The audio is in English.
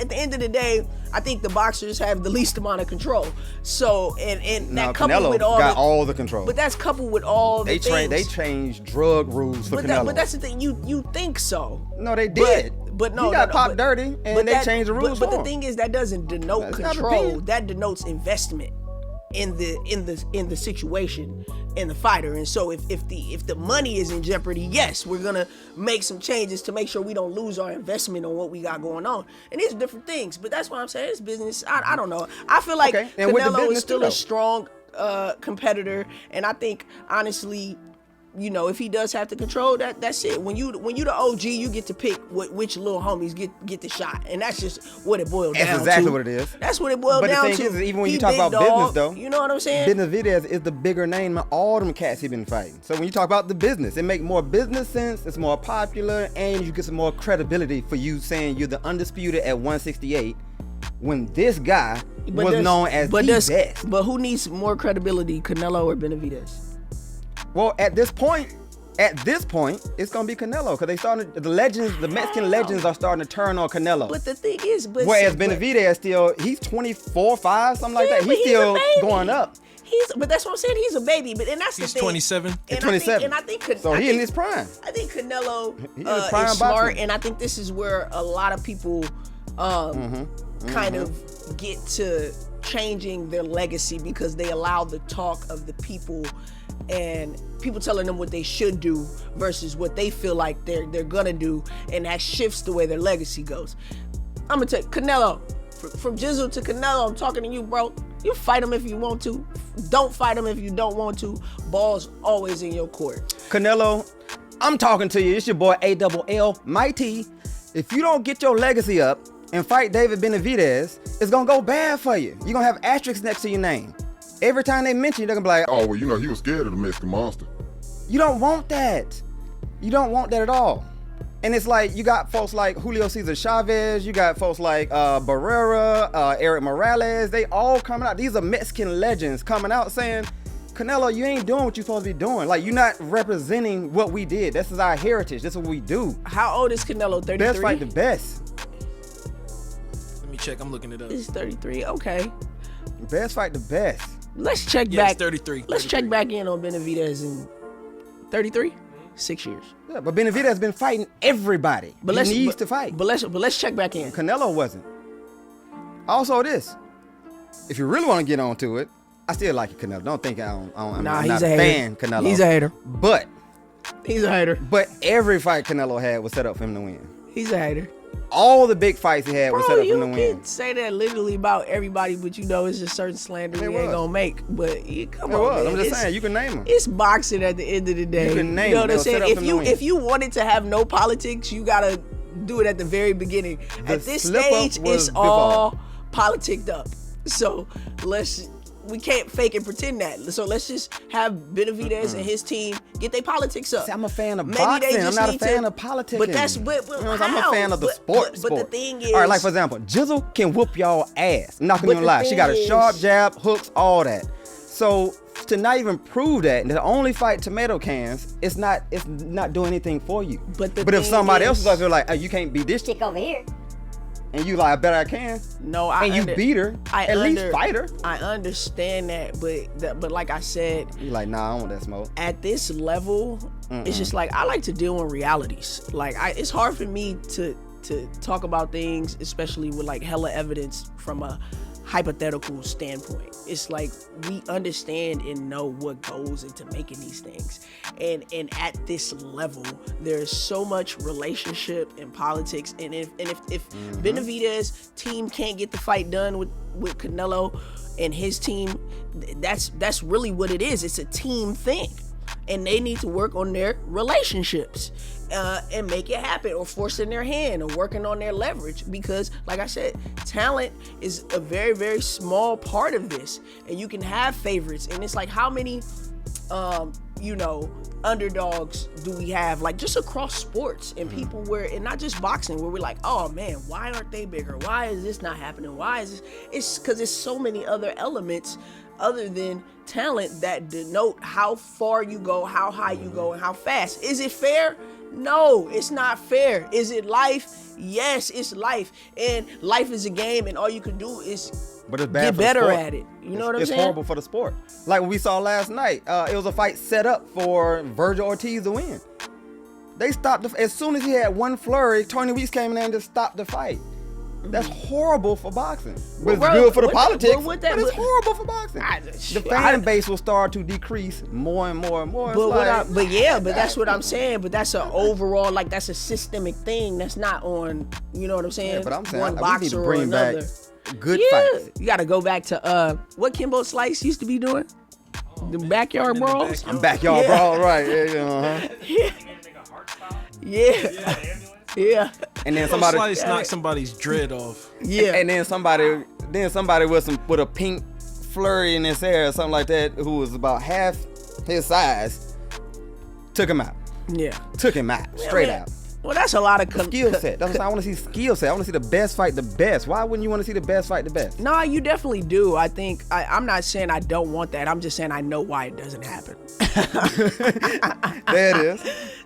at the end of the day, I think the boxers have the least amount of control. So and that coupled Canelo with all the control. But that's coupled with all the things. They changed drug rules for Canelo. But that's the thing. You think so? No, they did. But no, he got popped dirty, and they changed the rules. But the thing is, that doesn't denote control. That denotes investment in the situation and the fighter. And so if the money is in jeopardy, yes, we're gonna make some changes to make sure we don't lose our investment on what we got going on. And these are different things. But that's why I'm saying it's business. I don't know. I feel like Canelo is still a strong competitor, and I think honestly, if he does have to control that's it. When you the OG, you get to pick which little homies get the shot, and that's just what it boils down to. That's exactly what it is. That's what it boils down to. But the thing is, even when you talk about business, though, you know what I'm saying? Benavidez is the bigger name of all them cats he been fighting. So when you talk about the business, it make more business sense. It's more popular, and you get some more credibility for you saying you're the undisputed at 168. When this guy was known as the best. But who needs more credibility, Canelo or Benavidez? Well, at this point, it's gonna be Canelo because the Mexican legends are starting to turn on Canelo. But the thing is, whereas Benavidez he's 24-5, something like that. He's still going up. But that's what I'm saying. He's a baby, but and that's the thing. He's 27. He's 27. I think so. He in his prime. I think Canelo is smart, and I think this is where a lot of people kind of get to changing their legacy because they allow the talk of the people and people telling them what they should do versus what they feel like they're gonna do, and that shifts the way their legacy goes. I'm gonna take Canelo. From Jizzle to Canelo, I'm talking to you, bro. You fight him if you want to. Don't fight him if you don't want to. Ball's always in your court. Canelo, I'm talking to you. It's your boy ALL Mighty. If you don't get your legacy up and fight David Benavidez, it's gonna go bad for you. You're gonna have asterisks next to your name. Every time they mention you, they're gonna be like, oh, well, he was scared of the Mexican monster. You don't want that. You don't want that at all. And it's like, you got folks like Julio Cesar Chavez, you got folks like Barrera, Eric Morales, they all coming out. These are Mexican legends coming out saying, Canelo, you ain't doing what you're supposed to be doing. Like, you're not representing what we did. This is our heritage. This is what we do. How old is Canelo? 33? Best fight the best. Let me check. I'm looking it up. He's 33. Okay. Best fight the best. Let's check back. 33. Let's check back in on Benavidez in 33? 6 years. Yeah, but Benavidez has been fighting everybody. But he needs to fight. But let's check back in. Canelo wasn't. Also, this. If you really want to get onto it, I still like Canelo. Don't think I'm not a fan, Canelo. He's a hater. But he's a hater. But every fight Canelo had was set up for him to win. He's a hater. All the big fights he had was set up for him to win. You can say that literally about everybody, but it's just certain slander you ain't gonna make. But come on, man. I'm just saying, you can name them. It's boxing at the end of the day. You can name them. You know what I'm saying? If you wanted to have no politics, you gotta do it at the very beginning. At this stage, it's all politicked up. So we can't fake and pretend that. So let's just have Benavidez and his team get their politics up. See, I'm a fan of boxing. I'm not a fan of politics. But I'm a fan of the sport. But the thing is, all right, like for example, Jizzle can whoop y'all ass. I'm not gonna lie. She got a sharp jab, hooks, all that. So to not even prove that, and to only fight tomato cans, it's not doing anything for you. But if somebody else is out there like, oh, you can't beat this chick over here. And you like, I bet I can. No, you beat her. At least fight her. I understand that, but like I said, you like, nah, I don't want that smoke. At this level, it's just like I like to deal in realities. Like it's hard for me to talk about things, especially with like hella evidence from a hypothetical standpoint. It's like we understand and know what goes into making these things, and at this level there's so much relationship and politics, and if Benavidez team can't get the fight done with Canelo and his team, that's really what it is. It's a team thing, and they need to work on their relationships and make it happen, or forcing their hand, or working on their leverage, because like I said, talent is a very, very small part of this, and you can have favorites, and it's like, how many underdogs do we have, like just across sports, and people and not just boxing, where we're like, oh man, why aren't they bigger? Why is this not happening? Why is this? It's because there's so many other elements other than talent that denote how far you go, how high you go, and how fast. Is it fair? No, it's not fair. Is it life? Yes, it's life. And life is a game, and all you can do is But it's bad get for the better sport. at it. You know what I'm It's saying? horrible for the sport. Like we saw last night, it was a fight set up for Virgil Ortiz to win. They stopped as soon as he had one flurry. Tony Weeks came in there and just stopped the fight. That's horrible for boxing. But it's good for the politics. But it's horrible for boxing. The fan base will start to decrease more and more and more. But that's what I'm saying. But that's an overall, like that's a systemic thing. That's not on, you know what I'm saying? Yeah, but I'm saying one we need boxer to or bring back another. good Yeah, fights. you got to go back to what Kimbo Slice used to be doing. The backyard in the brawls. backyard. Backyard Yeah. brawl, right? Yeah. Yeah. Yeah. And then Somebody somebody, slice knock somebody's dread off. Yeah. and then somebody with a pink flurry in his hair or something like that, who was about half his size, took him out. Yeah. Took him out, straight man. out. Well, that's a lot of Skill set. That's what I want to see. Skill set. I want to see the best fight the best. Why wouldn't you want to see the best fight the best? No, you definitely do. I think I'm not saying I don't want that. I'm just saying I know why it doesn't happen. There it is.